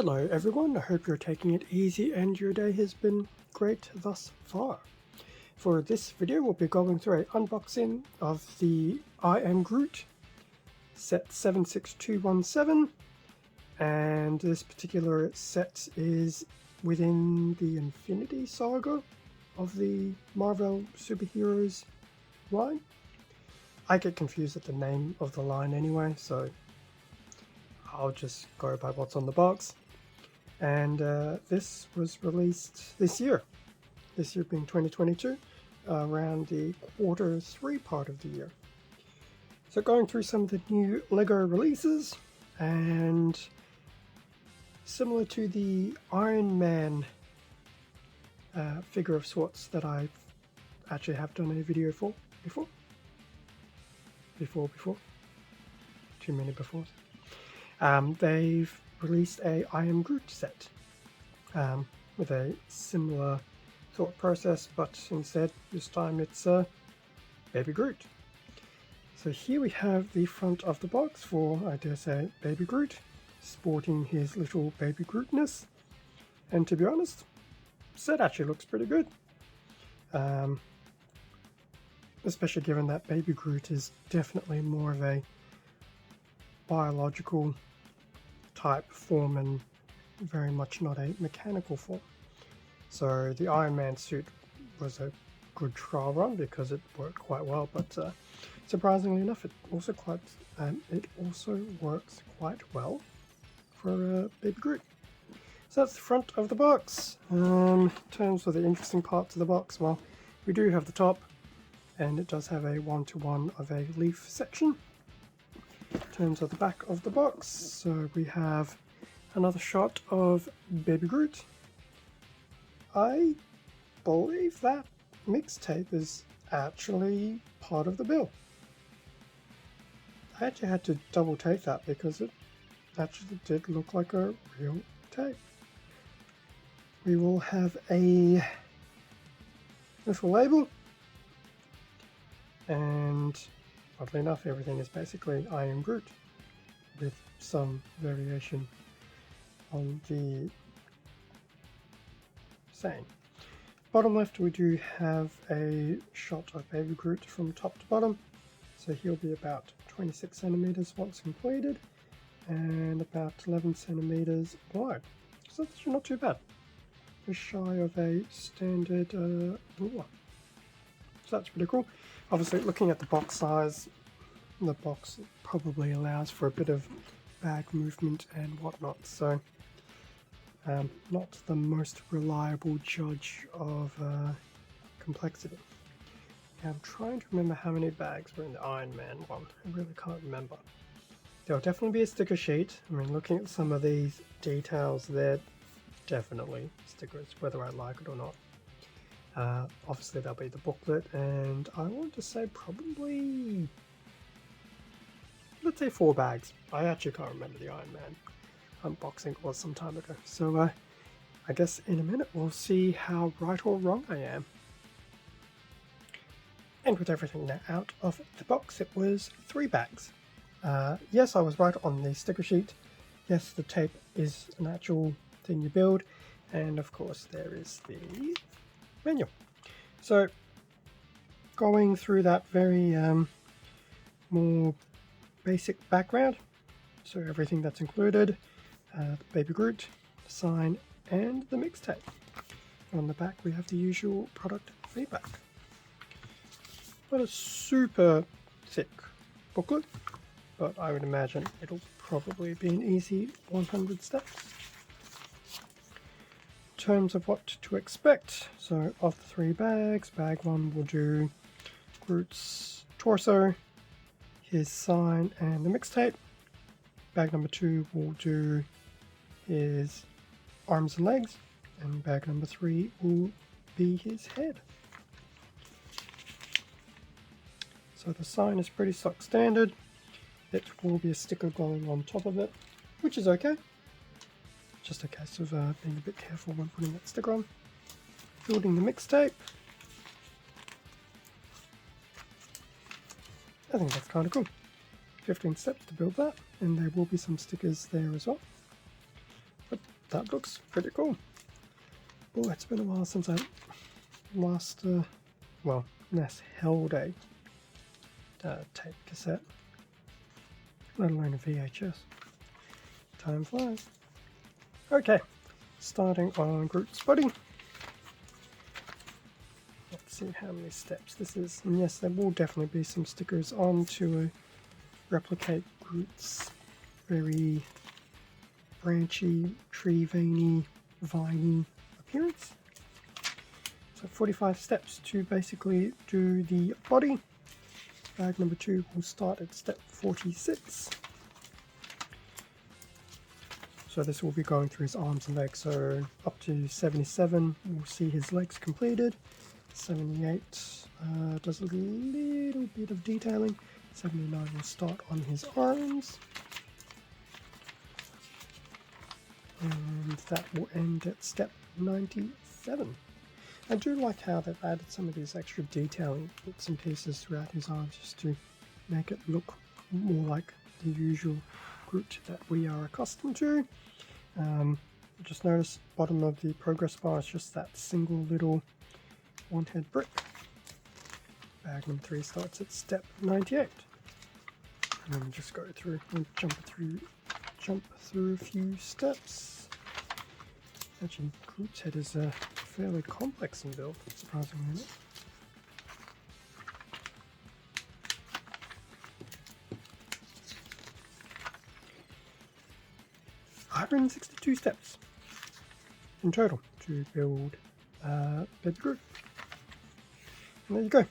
Hello everyone, I hope you're taking it easy and your day has been great thus far. For this video we'll be going through an unboxing of the I Am Groot set 76217, and this particular set is within the Infinity Saga of the Marvel superheroes line. I get confused at the name of the line anyway, so I'll just go by what's on the box. And this was released this year being 2022, around the Q3 part of the year. So going through some of the new LEGO releases, and similar to the Iron Man figure of sorts that I actually have done a video for before. Too many befores. They've released a I Am Groot set with a similar thought process, but instead this time it's Baby Groot. So here we have the front of the box for, I dare say, Baby Groot, sporting his little Baby Grootness. And to be honest, the set actually looks pretty good. Especially given that Baby Groot is definitely more of a biological type form and very much not a mechanical form. So the Iron Man suit was a good trial run because it worked quite well, but surprisingly enough it also works quite well for Baby Groot. So that's the front of the box. In terms of the interesting parts of the box, well, we do have the top, and it does have a 1-to-1 of a leaf section. In terms of the back of the box, so we have another shot of Baby Groot. I believe that mixtape is actually part of the bill. I actually had to double take that because it actually did look like a real tape. We will have a little label, and oddly enough, everything is basically I Am Groot, with some variation on the saying. Bottom left, we do have a shot of Baby Groot from top to bottom. So he'll be about 26 centimeters once completed, and about 11 centimeters wide. So that's not too bad. Just shy of a standard ruler. So that's pretty cool. Obviously, looking at the box size, the box probably allows for a bit of bag movement and whatnot, so not the most reliable judge of complexity. Now, I'm trying to remember how many bags were in the Iron Man one. I really can't remember. There'll definitely be a sticker sheet. I mean, looking at some of these details, they're definitely stickers, whether I like it or not. Obviously there'll be the booklet, and I want to say probably, let's say 4 bags. I actually can't remember the Iron Man unboxing, it was some time ago. So I guess in a minute we'll see how right or wrong I am. And with everything now out of the box, it was 3 bags. Yes, I was right on the sticker sheet. Yes, the tape is an actual thing you build, and of course there is the manual. So going through that very more basic background, so everything that's included, Baby Groot, the sign, and the mixtape. On the back we have the usual product feedback. Not a super thick booklet, but I would imagine it'll probably be an easy 100 steps. In terms of what to expect, so of the 3 bags, bag 1 will do Groot's torso, his sign, and the mixtape. Bag number 2 will do his arms and legs, and bag number 3 will be his head. So the sign is pretty stock standard. It will be a sticker going on top of it, which is okay. Just a case of being a bit careful when putting that sticker on. Building the mixtape. I think that's kind of cool. 15 steps to build that, and there will be some stickers there as well. But that looks pretty cool. Oh, it's been a while since I last, held a tape cassette, let alone a VHS. Time flies. Okay, starting on Groot's body. Let's see how many steps this is. And yes, there will definitely be some stickers on to replicate Groot's very branchy, tree veiny, viney appearance. So 45 steps to basically do the body. Bag number 2 will start at step 46. So this will be going through his arms and legs. So up to 77, we'll see his legs completed. 78 does a little bit of detailing. 79 will start on his arms. And that will end at step 97. I do like how they've added some of these extra detailing bits and pieces throughout his arms just to make it look more like the usual Groot that we are accustomed to. Just notice bottom of the progress bar is just that single little one head brick. Bag number 3 starts at step 98. And then just go through and jump through a few steps. Actually, Groot's head is fairly complex in build, surprisingly enough. $162 steps in total to build Baby Groot. And there you go,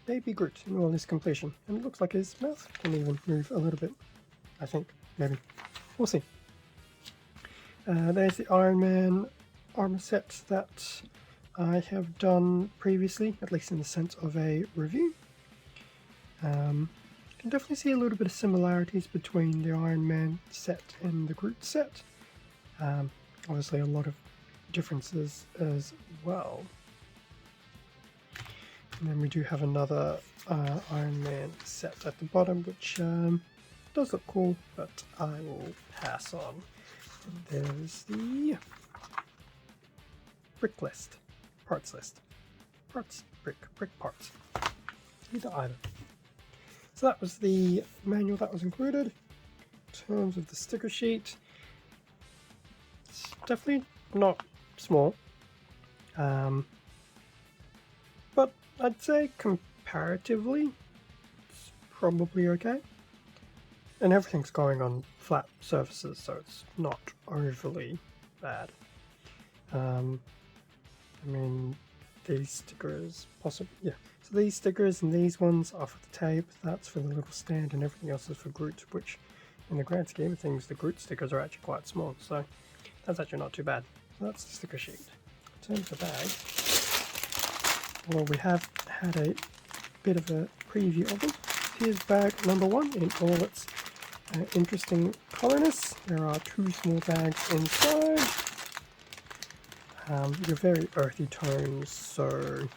Baby Groot in all his completion. And it looks like his mouth can even move a little bit, I think, maybe. We'll see. There's the Iron Man armor set that I have done previously, at least in the sense of a review. You can definitely see a little bit of similarities between the Iron Man set and the Groot set. Obviously a lot of differences as well. And then we do have another Iron Man set at the bottom, which does look cool, but I will pass on. And there's the brick list, parts list, brick parts, either. So that was the manual that was included. In terms of the sticker sheet, it's definitely not small, but I'd say comparatively it's probably okay. And everything's going on flat surfaces, so it's not overly bad. I mean, these stickers possibly, yeah. So these stickers and these ones are for the tape, that's for the little stand, and everything else is for Groot, which in the grand scheme of things, the Groot stickers are actually quite small, so that's actually not too bad. So that's the sticker sheet. In terms of the bag, well, we have had a bit of a preview of them. Here's bag number 1 in all its interesting colorness. There are 2 small bags inside. Your very earthy tones, so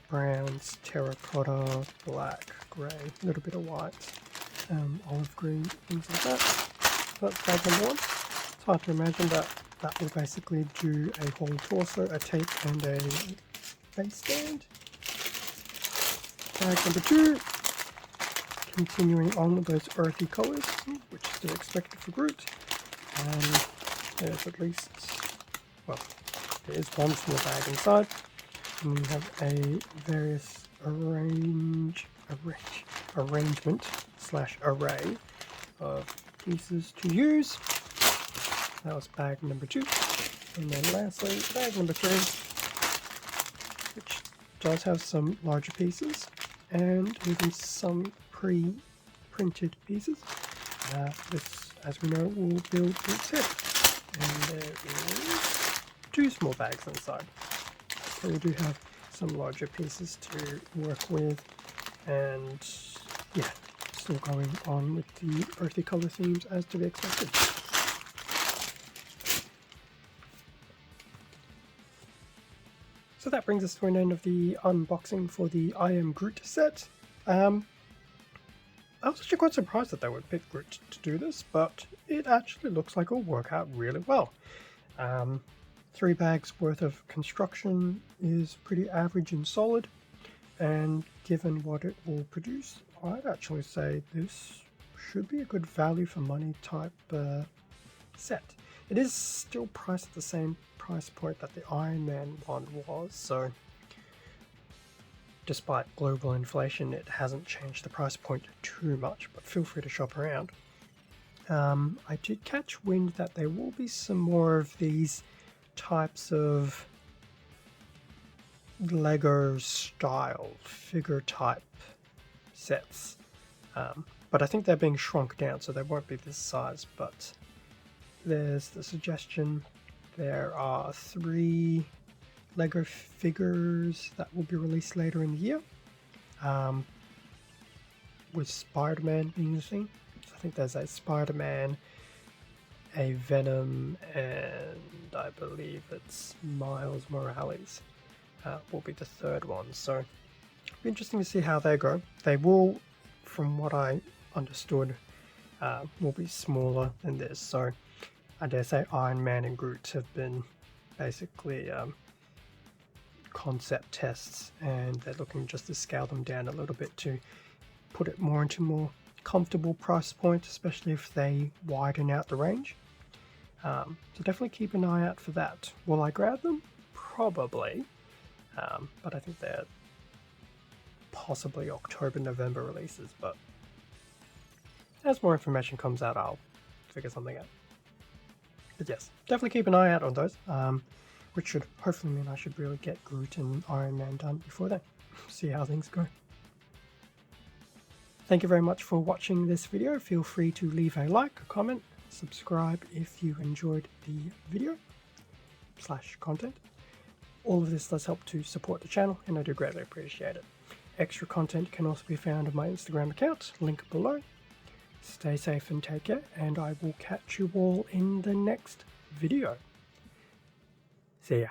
browns, terracotta, black, grey, a little bit of white, olive green, things like that. So that's bag number 1. It's hard to imagine that that will basically do a whole torso, a tape, and a face stand. Bag number 2, continuing on with those earthy colours, which is still expected for Groot. There's at least, well, there is one small bag inside, and we have a various arrangement / array of pieces to use. That was bag number 2. And then lastly, bag number 3, which does have some larger pieces and even some pre-printed pieces. This, as we know, will build its head. And there is 2 small bags inside. So we do have some larger pieces to work with, and yeah, still going on with the earthy color themes as to be expected. So that brings us to an end of the unboxing for the I Am Groot set. I was actually quite surprised that they would pick Groot to do this, but it actually looks like it'll work out really well. 3 bags worth of construction is pretty average and solid, and given what it will produce, I'd actually say this should be a good value for money type set. It is still priced at the same price point that the Iron Man one was, so despite global inflation it hasn't changed the price point too much, but feel free to shop around. I did catch wind that there will be some more of these types of Lego style figure type sets, but I think they're being shrunk down, so they won't be this size. But there's the suggestion there are 3 Lego figures that will be released later in the year, with Spider-Man being the thing. So I think there's a Spider-Man, a Venom, and I believe it's Miles Morales will be the 3rd one. So it'll be interesting to see how they go. They will, from what I understood, will be smaller than this. So I dare say Iron Man and Groot have been basically concept tests, and they're looking just to scale them down a little bit to put it more into more comfortable price point, especially if they widen out the range. So definitely keep an eye out for that. Will I grab them? Probably, but I think they're possibly October, November releases, but as more information comes out, I'll figure something out. But yes, definitely keep an eye out on those, which should hopefully mean I should really get Groot and Iron Man done before then. See how things go. Thank you very much for watching this video. Feel free to leave a like, a comment, subscribe if you enjoyed the video / content. All of this does help to support the channel, and I do greatly appreciate it. Extra content can also be found on my Instagram account, link below. Stay safe and take care, and I will catch you all in the next video. See ya.